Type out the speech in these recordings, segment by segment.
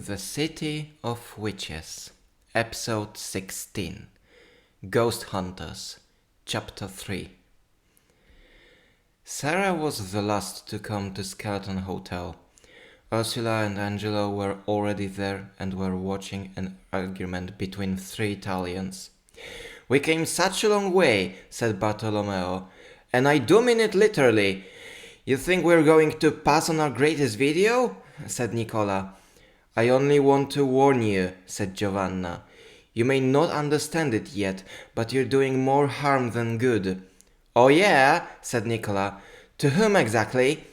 The City of Witches, Episode 16, Ghost Hunters, Chapter 3. Sarah was the last to come to Skeleton Hotel. Ursula and Angelo were already there and were watching an argument between three Italians. "We came such a long way," said Bartolomeo, "and I do mean it literally. You think we're going to pass on our greatest video?" said Nicola. "I only want to warn you," said Giovanna. "You may not understand it yet, but you're doing more harm than good." "Oh yeah?" said Nicola. "To whom exactly?"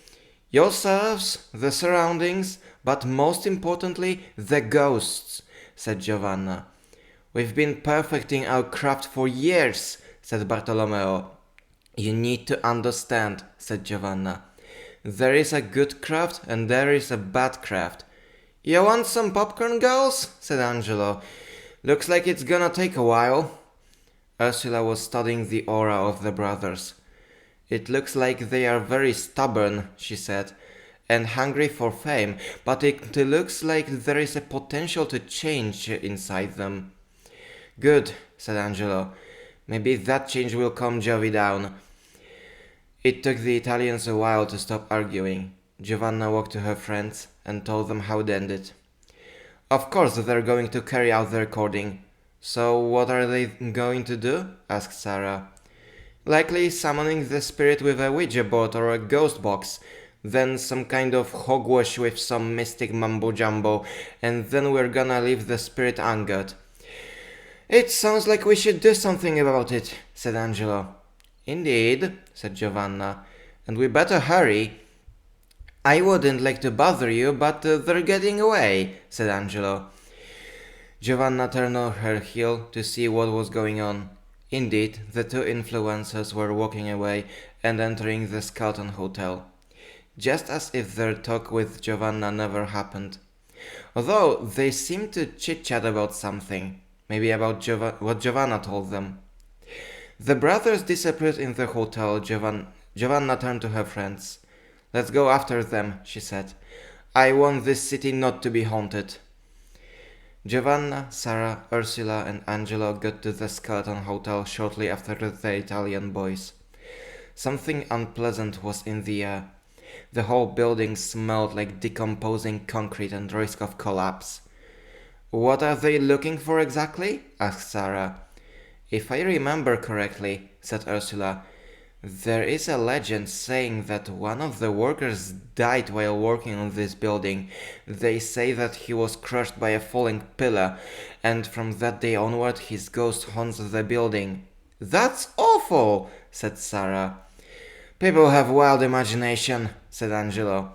"Yourselves, the surroundings, but most importantly, the ghosts," said Giovanna. "We've been perfecting our craft for years," said Bartolomeo. "You need to understand," said Giovanna. "There is a good craft and there is a bad craft." "You want some popcorn, girls?" said Angelo. "Looks like it's gonna take a while." Ursula was studying the aura of the brothers. "It looks like they are very stubborn," she said, "and hungry for fame, but it looks like there is a potential to change inside them." "Good," said Angelo. "Maybe that change will calm Jovi down." It took the Italians a while to stop arguing. Giovanna walked to her friends and told them how it ended. "Of course they're going to carry out the recording." "So what are they going to do?" asked Sarah. "Likely summoning the spirit with a Ouija board or a ghost box, then some kind of hogwash with some mystic mumbo-jumbo, and then we're gonna leave the spirit angered." "It sounds like we should do something about it," said Angelo. "Indeed," said Giovanna, "and we better hurry." "I wouldn't like to bother you, but they're getting away," said Angelo. Giovanna turned on her heel to see what was going on. Indeed, the two influencers were walking away and entering the Skeleton Hotel, just as if their talk with Giovanna never happened. Although they seemed to chit-chat about something, maybe about what Giovanna told them. The brothers disappeared in the hotel. Giovanna turned to her friends. "Let's go after them," she said. "I want this city not to be haunted." Giovanna, Sarah, Ursula, and Angelo got to the Skeleton Hotel shortly after the Italian boys. Something unpleasant was in the air. The whole building smelled like decomposing concrete and risk of collapse. "What are they looking for exactly?" asked Sarah. "If I remember correctly," said Ursula, "there is a legend saying that one of the workers died while working on this building. They say that he was crushed by a falling pillar, and from that day onward his ghost haunts the building." "That's awful," said Sarah. "People have wild imagination," said Angelo.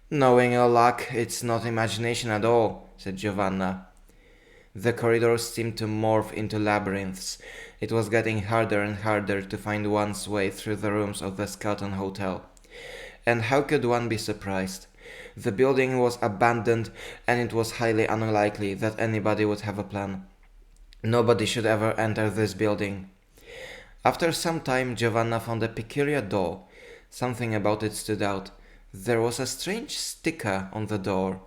"Knowing your luck, it's not imagination at all," said Giovanna. The corridors seemed to morph into labyrinths. It was getting harder and harder to find one's way through the rooms of the Skeleton Hotel. And how could one be surprised? The building was abandoned, and it was highly unlikely that anybody would have a plan. Nobody should ever enter this building. After some time, Giovanna found a peculiar door. Something about it stood out. There was a strange sticker on the door.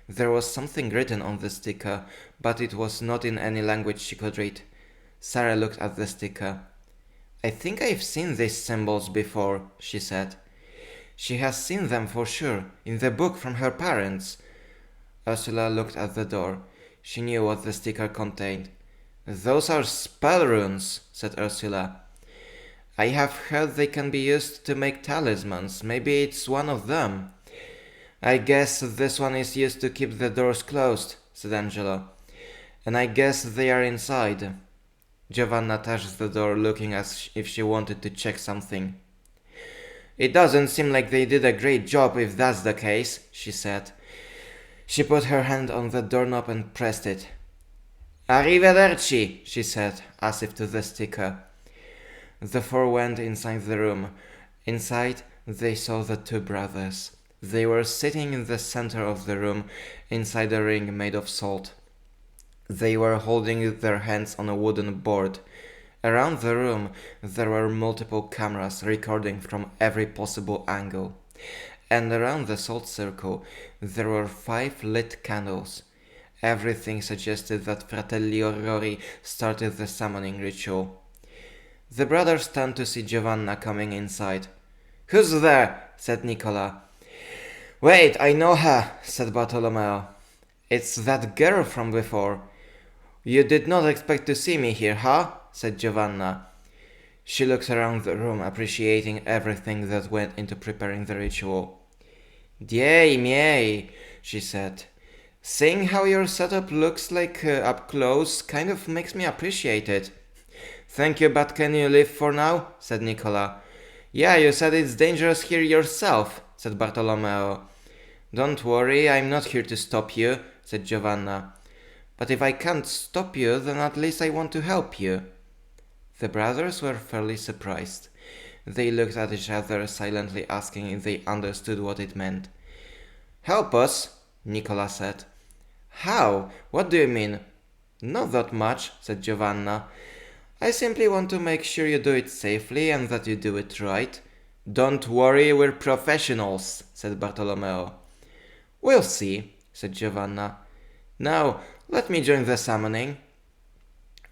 There was something written on the sticker, but it was not in any language she could read. Sarah looked at the sticker. "I think I've seen these symbols before," she said. She has seen them for sure, in the book from her parents. Ursula looked at the door. She knew what the sticker contained. "Those are spell runes," said Ursula. "I have heard they can be used to make talismans. Maybe it's one of them." "I guess this one is used to keep the doors closed," said Angelo. "And I guess they are inside." Giovanna touched the door, looking as if she wanted to check something. "It doesn't seem like they did a great job if that's the case," she said. She put her hand on the doorknob and pressed it. "Arrivederci," she said, as if to the sticker. The four went inside the room. Inside, they saw the two brothers. They were sitting in the center of the room, inside a ring made of salt. They were holding their hands on a wooden board. Around the room, there were multiple cameras recording from every possible angle. And around the salt circle, there were 5 lit candles. Everything suggested that Fratelli Aurori started the summoning ritual. The brothers turned to see Giovanna coming inside. "Who's there?" said Nicola. "Wait, I know her," said Bartolomeo. "It's that girl from before." "You did not expect to see me here, huh?" said Giovanna. She looked around the room, appreciating everything that went into preparing the ritual. "Diei miei," she said. "Seeing how your setup looks like up close kind of makes me appreciate it." "Thank you, but can you leave for now?" said Nicola. "Yeah, you said it's dangerous here yourself," said Bartolomeo. "Don't worry, I'm not here to stop you," said Giovanna. "But if I can't stop you, then at least I want to help you." The brothers were fairly surprised. They looked at each other, silently asking if they understood what it meant. "Help us?" Nicola said. "How? What do you mean?" "Not that much," said Giovanna. "I simply want to make sure you do it safely and that you do it right." "Don't worry, we're professionals," said Bartolomeo. "We'll see," said Giovanna. "Now, let me join the summoning."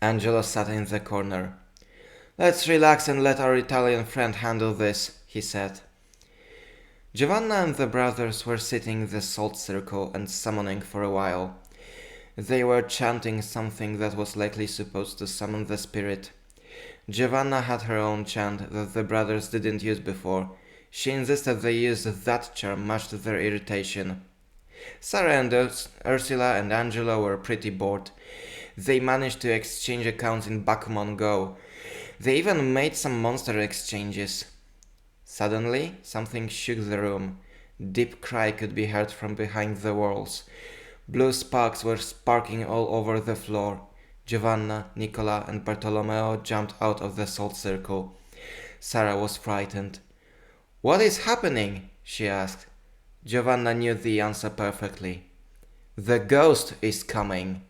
Angelo sat in the corner. "Let's relax and let our Italian friend handle this," he said. Giovanna and the brothers were sitting in the salt circle and summoning for a while. They were chanting something that was likely supposed to summon the spirit. Giovanna had her own chant that the brothers didn't use before. She insisted they use that charm, much to their irritation. Sarah and Ursula and Angelo were pretty bored. They managed to exchange accounts in Bakuman Go. They even made some monster exchanges. Suddenly, something shook the room. Deep cry could be heard from behind the walls. Blue sparks were sparking all over the floor. Giovanna, Nicola, and Bartolomeo jumped out of the salt circle. Sarah was frightened. "What is happening?" she asked. Giovanna knew the answer perfectly. "The ghost is coming."